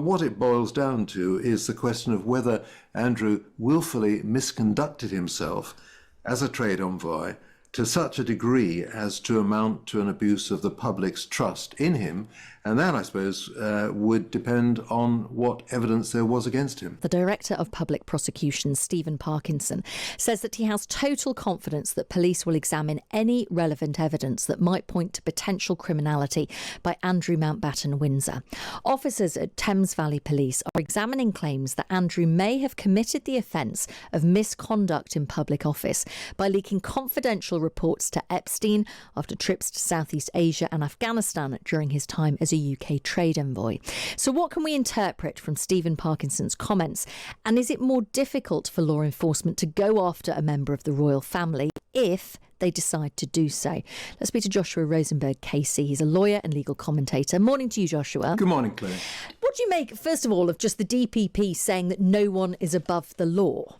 what it boils down to is the question of whether Andrew willfully misconducted himself as a trade envoy to such a degree as to amount to an abuse of the public's trust in him. And that, I suppose, would depend on what evidence there was against him. The Director of Public Prosecution, Stephen Parkinson, says that he has total confidence that police will examine any relevant evidence that might point to potential criminality by Andrew Mountbatten-Windsor. Officers at Thames Valley Police are examining claims that Andrew may have committed the offence of misconduct in public office by leaking confidential reports to Epstein after trips to Southeast Asia and Afghanistan during his time as a UK trade envoy. So what can we interpret from Stephen Parkinson's comments? And is it more difficult for law enforcement to go after a member of the royal family if they decide to do so? Let's speak to Joshua Rozenberg, KC. He's a lawyer and legal commentator. Morning to you, Joshua. Good morning, Claire. What do you make, first of all, of just the DPP saying that no one is above the law?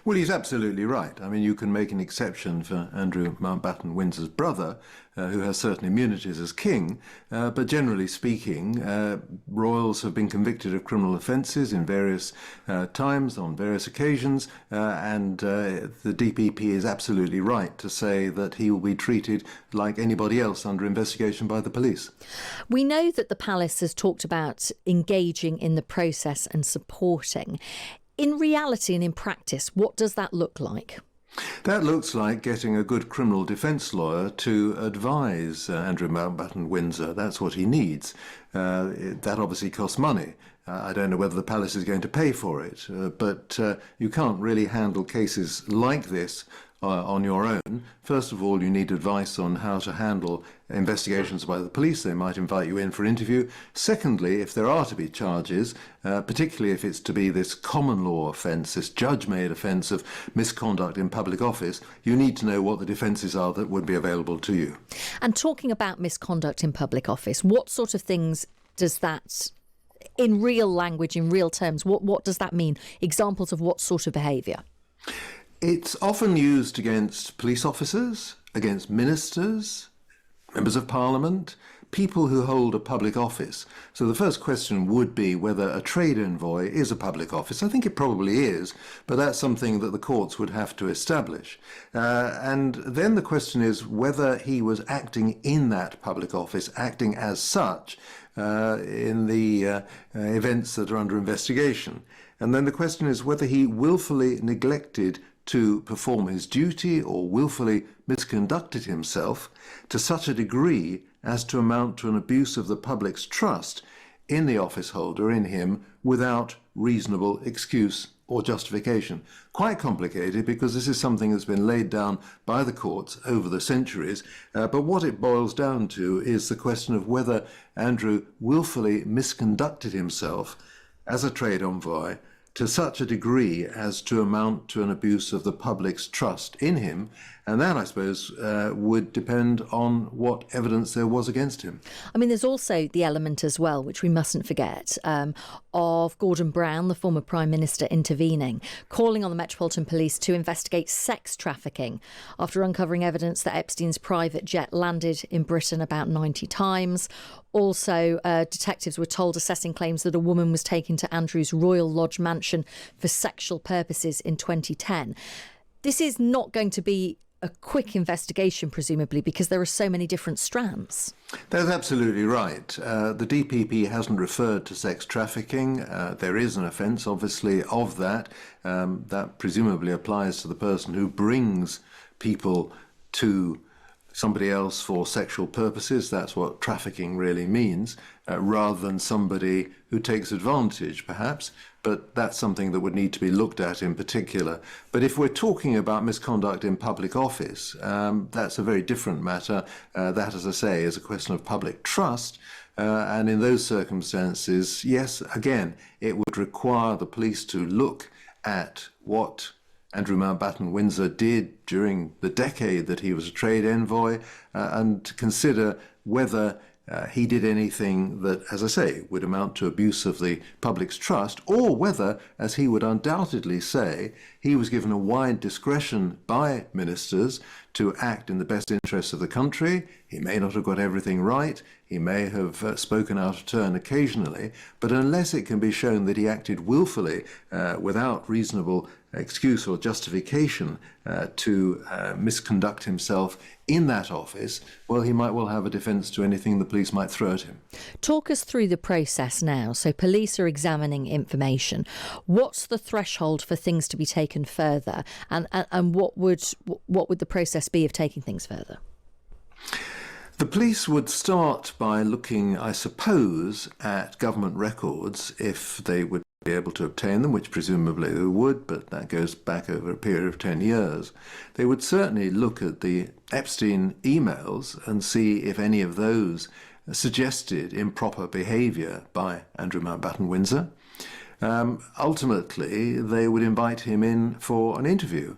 Well, he's absolutely right. I mean, you can make an exception for Andrew Mountbatten-Windsor's brother, who has certain immunities as king, but generally speaking, royals have been convicted of criminal offences in various times, on various occasions, and the DPP is absolutely right to say that he will be treated like anybody else under investigation by the police. We know that the palace has talked about engaging in the process and supporting. In reality and in practice, what does that look like? That looks like getting a good criminal defence lawyer to advise Andrew Mountbatten-Windsor. That's what he needs. That obviously costs money. I don't know whether the palace is going to pay for it, but you can't really handle cases like this on your own. First of all, you need advice on how to handle investigations by the police. They might invite you in for an interview. Secondly, if there are to be charges, particularly if it's to be this common law offence, this judge-made offence of misconduct in public office, you need to know what the defences are that would be available to you. And talking about misconduct in public office, what sort of things does that, in real language, in real terms, what does that mean? Examples of what sort of behaviour? It's often used against police officers, against ministers, members of parliament, people who hold a public office. So the first question would be whether a trade envoy is a public office. I think it probably is, but that's something that the courts would have to establish. And then the question is whether he was acting in that public office, acting as such in the events that are under investigation. And then the question is whether he willfully neglected to perform his duty or willfully misconducted himself to such a degree as to amount to an abuse of the public's trust in the office holder, in him, without reasonable excuse or justification. Quite complicated because this is something that's been laid down by the courts over the centuries, but what it boils down to is the question of whether Andrew willfully misconducted himself as a trade envoy to such a degree as to amount to an abuse of the public's trust in him. And that, I suppose, would depend on what evidence there was against him. I mean, there's also the element as well, which we mustn't forget, of Gordon Brown, the former Prime Minister, intervening, calling on the Metropolitan Police to investigate sex trafficking after uncovering evidence that Epstein's private jet landed in Britain about 90 times. Also, detectives were told assessing claims that a woman was taken to Andrew's Royal Lodge mansion for sexual purposes in 2010. This is not going to be a quick investigation, presumably, because there are so many different strands. That's absolutely right. The DPP hasn't referred to sex trafficking. There is an offence, obviously, of that. That presumably applies to the person who brings people to somebody else for sexual purposes. That's what trafficking really means, rather than somebody who takes advantage, perhaps. But that's something that would need to be looked at in particular. But if we're talking about misconduct in public office, that's a very different matter. That, as I say, is a question of public trust. And in those circumstances, yes, again, it would require the police to look at what Andrew Mountbatten-Windsor did during the decade that he was a trade envoy, and to consider whether he did anything that, as I say, would amount to abuse of the public's trust, or whether, as he would undoubtedly say, he was given a wide discretion by ministers to act in the best interests of the country. He may not have got everything right. He may have spoken out of turn occasionally. But unless it can be shown that he acted willfully without reasonable excuse or justification to misconduct himself in that office, well, he might well have a defence to anything the police might throw at him. Talk us through the process now. So police are examining information. What's the threshold for things to be taken further? And what would the process be of taking things further? The police would start by looking, I suppose, at government records if they would be able to obtain them, which presumably they would, but that goes back over a period of 10 years. They would certainly look at the Epstein emails and see if any of those suggested improper behaviour by Andrew Mountbatten-Windsor. Ultimately, they would invite him in for an interview,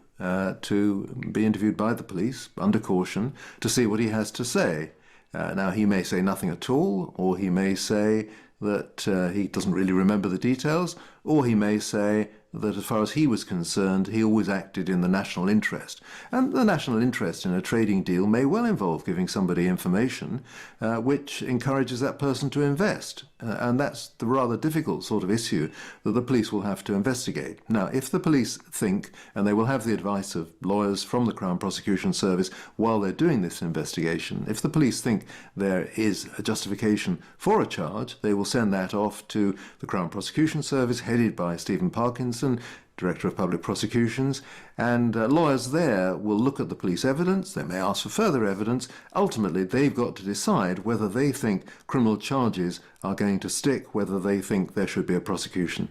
to be interviewed by the police under caution to see what he has to say. Now, he may say nothing at all, or he may say that he doesn't really remember the details, or he may say that as far as he was concerned, he always acted in the national interest. And the national interest in a trading deal may well involve giving somebody information which encourages that person to invest. And that's the rather difficult sort of issue that the police will have to investigate. Now, if the police think, and they will have the advice of lawyers from the Crown Prosecution Service while they're doing this investigation, if the police think there is a justification for a charge, they will send that off to the Crown Prosecution Service, headed by Stephen Parkinson, Director of Public Prosecutions, and lawyers there will look at the police evidence. They may ask for further evidence. Ultimately, they've got to decide whether they think criminal charges are going to stick, whether they think there should be a prosecution.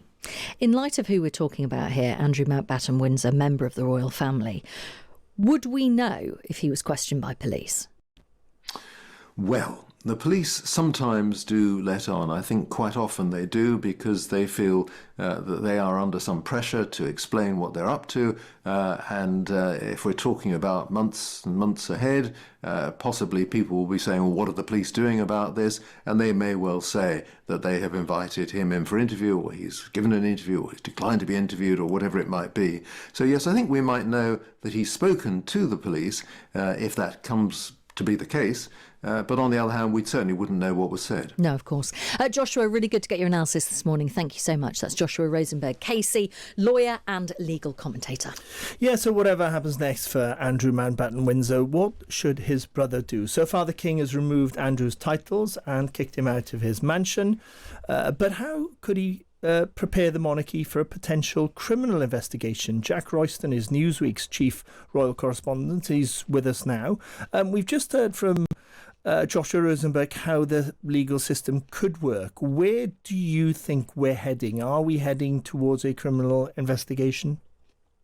In light of who we're talking about here, Andrew Mountbatten-Windsor, member of the royal family, would we know if he was questioned by police? Well, the police sometimes do let on. I think quite often they do, because they feel that they are under some pressure to explain what they're up to. And if we're talking about months and months ahead, possibly people will be saying, well, what are the police doing about this? And they may well say that they have invited him in for interview, or he's given an interview, or he's declined to be interviewed, or whatever it might be. So yes, I think we might know that he's spoken to the police if that comes to be the case. But on the other hand, we certainly wouldn't know what was said. No, of course. Joshua, really good to get your analysis this morning. Thank you so much. That's Joshua Rozenberg, KC, lawyer and legal commentator. Yeah, so whatever happens next for Andrew Mountbatten-Windsor, what should his brother do? So far, the King has removed Andrew's titles and kicked him out of his mansion. But how could he prepare the monarchy for a potential criminal investigation? Jack Royston is Newsweek's chief royal correspondent. He's with us now. We've just heard from Joshua Rozenberg how the legal system could work. Where do you think we're heading? Are we heading towards a criminal investigation?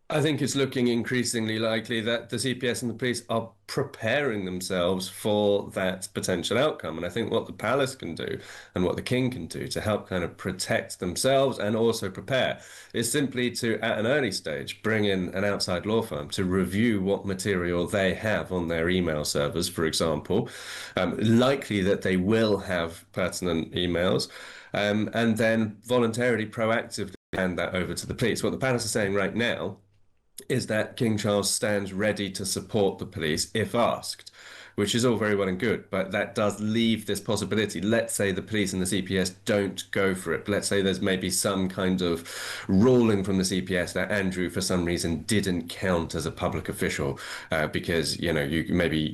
I think it's looking increasingly likely that the CPS and the police are preparing themselves for that potential outcome. And I think what the palace can do and what the king can do to help kind of protect themselves and also prepare is simply to, at an early stage, bring in an outside law firm to review what material they have on their email servers, for example. Likely that they will have pertinent emails, and then voluntarily, proactively hand that over to the police. What the palace is saying right now is that King Charles stands ready to support the police if asked, which is all very well and good, but that does leave this possibility. Let's say the police and the CPS don't go for it. Let's say there's maybe some kind of ruling from the CPS that Andrew, for some reason, didn't count as a public official because, maybe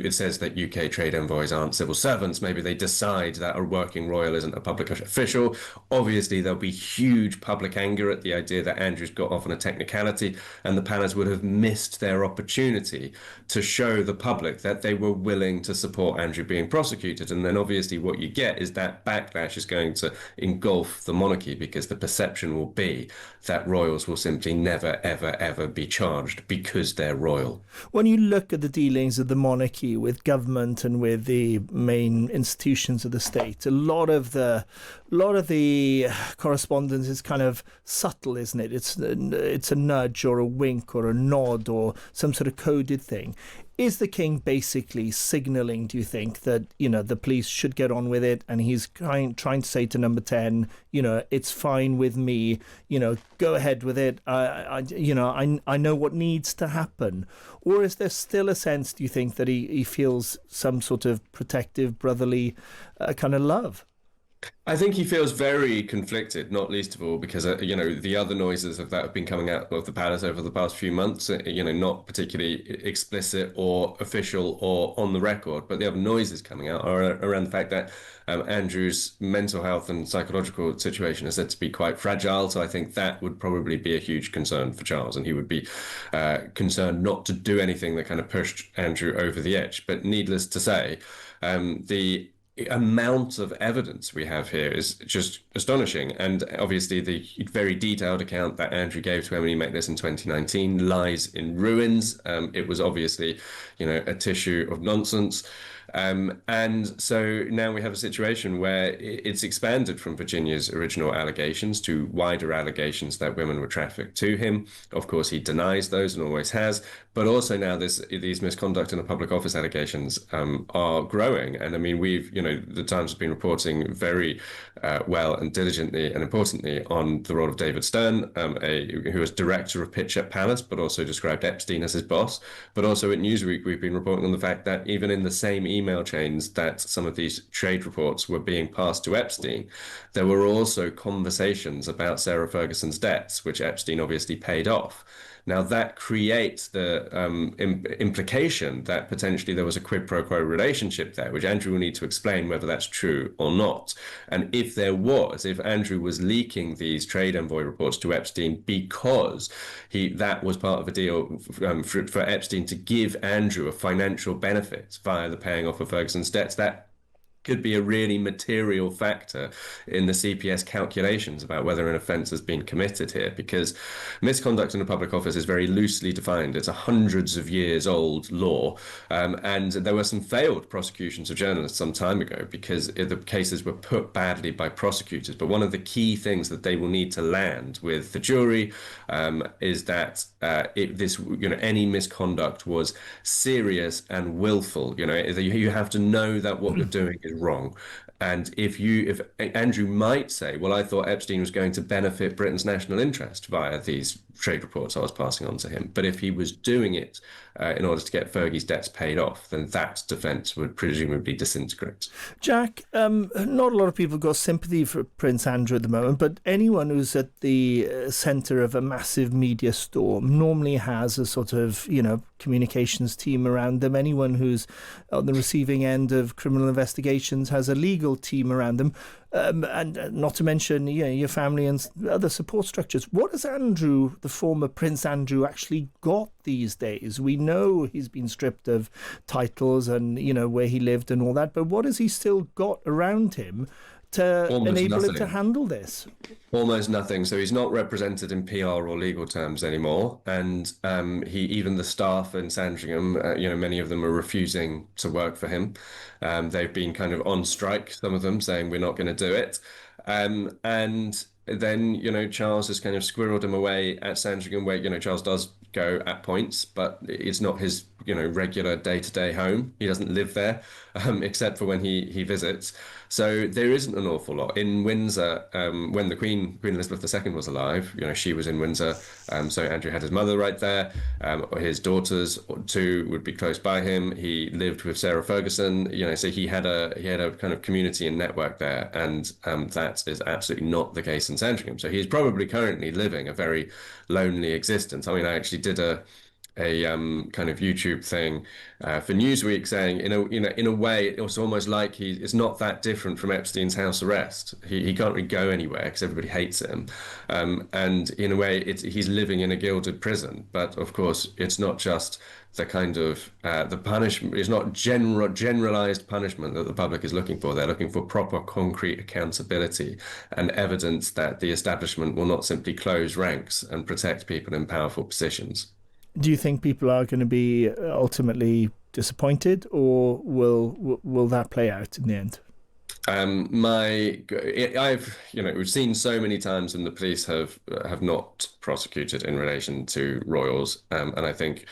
it says that UK trade envoys aren't civil servants. Maybe they decide that a working royal isn't a public official. Obviously, there'll be huge public anger at the idea that Andrew's got off on a technicality, and the palace would have missed their opportunity to show the public that they were willing to support Andrew being prosecuted. And then obviously what you get is that backlash is going to engulf the monarchy, because the perception will be that royals will simply never, ever, ever be charged because they're royal. When you look at the dealings of the monarchy with government and with the main institutions of the state, a lot of the lot of the correspondence is kind of subtle, isn't it? It's a nudge or a wink or a nod or some sort of coded thing. Is the king basically signalling, do you think, that, the police should get on with it, and he's trying to say to Number 10, it's fine with me, go ahead with it, I know what needs to happen? Or is there still a sense, do you think, that he feels some sort of protective, brotherly kind of love? I think he feels very conflicted, not least of all because, the other noises of that have been coming out of the palace over the past few months, not particularly explicit or official or on the record, but the other noises coming out are around the fact that Andrew's mental health and psychological situation is said to be quite fragile. So I think that would probably be a huge concern for Charles, and he would be concerned not to do anything that kind of pushed Andrew over the edge. But needless to say, the amount of evidence we have here is just astonishing. And obviously the very detailed account that Andrew gave to Emily Maitlis in 2019 lies in ruins. It was obviously, a tissue of nonsense. And so now we have a situation where it's expanded from Virginia's original allegations to wider allegations that women were trafficked to him. Of course, he denies those and always has. But also now these misconduct in the public office allegations are growing. And I mean, the Times has been reporting very well and diligently and importantly on the role of David Stern, who was director of Pitch at Palace, but also described Epstein as his boss. But also at Newsweek, we've been reporting on the fact that even in the same email chains that some of these trade reports were being passed to Epstein, there were also conversations about Sarah Ferguson's debts, which Epstein obviously paid off. Now, that creates the implication that potentially there was a quid pro quo relationship there, which Andrew will need to explain whether that's true or not. And if Andrew was leaking these trade envoy reports to Epstein because that was part of a deal for Epstein to give Andrew a financial benefit via the paying off of Ferguson's debts, that could be a really material factor in the CPS calculations about whether an offence has been committed here, because misconduct in a public office is very loosely defined. It's a hundreds of years old law, and there were some failed prosecutions of journalists some time ago because the cases were put badly by prosecutors. But one of the key things that they will need to land with the jury is that any misconduct was serious and willful. You have to know that what you're doing is wrong. And if Andrew might say, well, I thought Epstein was going to benefit Britain's national interest via these trade reports I was passing on to him. But if he was doing it in order to get Fergie's debts paid off, then that defence would presumably disintegrate. Jack, not a lot of people got sympathy for Prince Andrew at the moment, but anyone who's at the centre of a massive media storm normally has a sort of, communications team around them. Anyone who's on the receiving end of criminal investigations has a legal team around them. And not to mention your family and other support structures. What has Andrew, the former Prince Andrew, actually got these days? We know he's been stripped of titles and, where he lived and all that, but what has he still got around him to enable him to handle this? Almost nothing. So he's not represented in PR or legal terms anymore. And even the staff in Sandringham, many of them are refusing to work for him. They've been kind of on strike, some of them saying we're not going to do it. And then, Charles has kind of squirreled him away at Sandringham, where, Charles does go at points, but it's not his, regular day-to-day home. He doesn't live there, except for when he visits. So there isn't an awful lot. In Windsor, when the Queen Elizabeth II was alive, she was in Windsor. So Andrew had his mother right there. His daughters, two, would be close by him. He lived with Sarah Ferguson, so he had a kind of community and network there. And that is absolutely not the case in Sandringham. So he's probably currently living a very lonely existence. I mean, I actually did a kind of YouTube thing for Newsweek saying, in a way, it was almost like it's not that different from Epstein's house arrest. He can't really go anywhere because everybody hates him. And in a way, he's living in a gilded prison. But of course, it's not just the kind of the punishment. It's not generalized punishment that the public is looking for. They're looking for proper, concrete accountability and evidence that the establishment will not simply close ranks and protect people in powerful positions. Do you think people are going to be ultimately disappointed, or will that play out in the end? We've seen so many times when the police have not prosecuted in relation to royals, and I think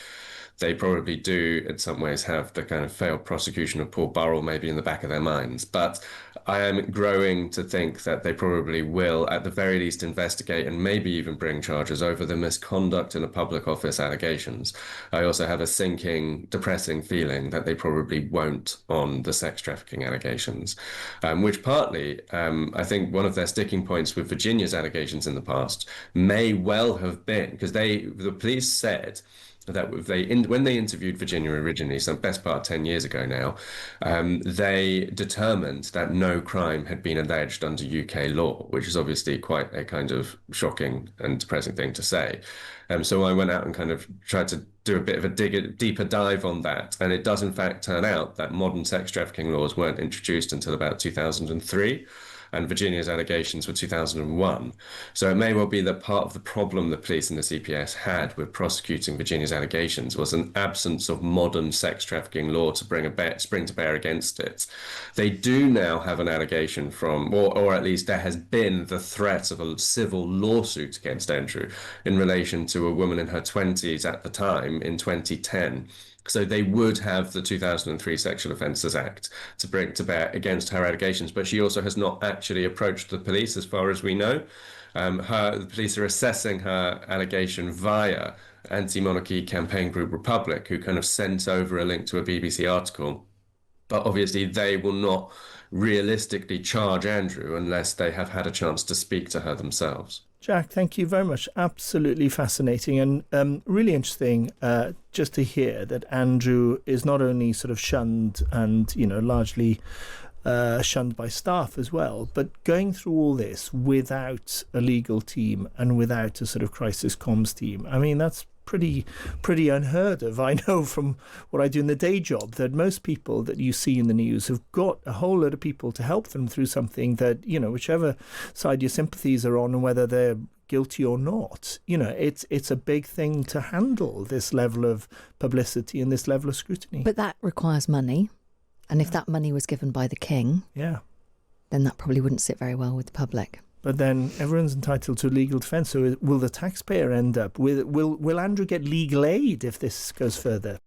they probably do in some ways have the kind of failed prosecution of Paul Burrell maybe in the back of their minds. But I am growing to think that they probably will, at the very least, investigate and maybe even bring charges over the misconduct in a public office allegations. I also have a sinking, depressing feeling that they probably won't on the sex trafficking allegations, which partly, I think one of their sticking points with Virginia's allegations in the past may well have been, because the police said that when they interviewed Virginia originally, so best part 10 years ago now, they determined that no crime had been alleged under UK law, which is obviously quite a kind of shocking and depressing thing to say. So I went out and kind of tried to do a bit of a deeper dive on that. And it does in fact turn out that modern sex trafficking laws weren't introduced until about 2003. And Virginia's allegations were 2001. So it may well be that part of the problem the police and the CPS had with prosecuting Virginia's allegations was an absence of modern sex trafficking law to spring to bear against it. They do now have an allegation from, or at least there has been the threat of a civil lawsuit against Andrew in relation to a woman in her 20s at the time in 2010. So they would have the 2003 Sexual Offences Act to bring to bear against her allegations, but she also has not actually approached the police, as far as we know. The police are assessing her allegation via anti-monarchy campaign group Republic, who kind of sent over a link to a BBC article. But obviously they will not realistically charge Andrew unless they have had a chance to speak to her themselves. Jack, thank you very much. Absolutely fascinating and really interesting just to hear that Andrew is not only sort of shunned and, largely shunned by staff as well, but going through all this without a legal team and without a sort of crisis comms team. I mean, that's pretty unheard of. I know from what I do in the day job that most people that you see in the news have got a whole load of people to help them through something that, whichever side your sympathies are on and whether they're guilty or not, it's a big thing to handle, this level of publicity and this level of scrutiny. But that requires money. And if that money was given by the king, then that probably wouldn't sit very well with the public. But then everyone's entitled to legal defence. So will the taxpayer end up with... Will Andrew get legal aid if this goes further?